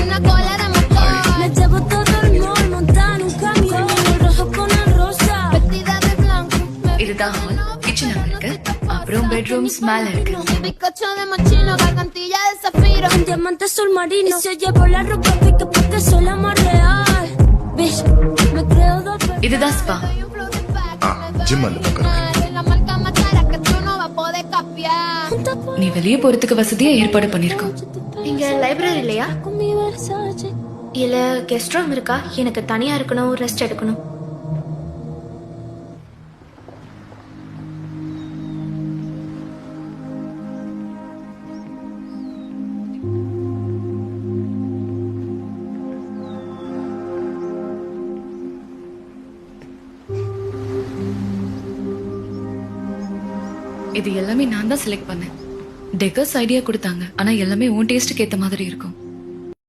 una cola de motor. Me llevo todo el mall, montada en un camión, el rojo con el rosa. Vestida de blanco. இதுதான் hall. Kitchen அங்க இருக்கு. அப்புறம் bedrooms மேல இருக்கு. Mi bizcocho de mochino, gargantilla de zafiro. Un diamante azul marino. Y se llevó la ropa pique porque soy la más real. Bitch, me creo dos veces. இதுதான் spa. Gym அந்த பக்கம் இருக்கு. La marca más cara que tú no vas a poder capiar. நீ வெளியே போறதுக்கு வசதியா ஏற்பாடு பண்ணிருக்கோம். இங்க லைப்ரரி இல்லையா? Con mi Versace. இல்ல கெஸ்ட் ரூம் இருக்கா? எனக்கு தனியா இருக்கணும், ரெஸ்ட் எடுக்கணும். இது எல்லாமே நான் தான் செலக்ட் பண்ணேன். டெக்கர்ஸ் ஐடியா கொடுத்தாங்க. ஆனா எல்லாமே உன் டேஸ்டுக்கு ஏத்த மாதிரி இருக்கும்.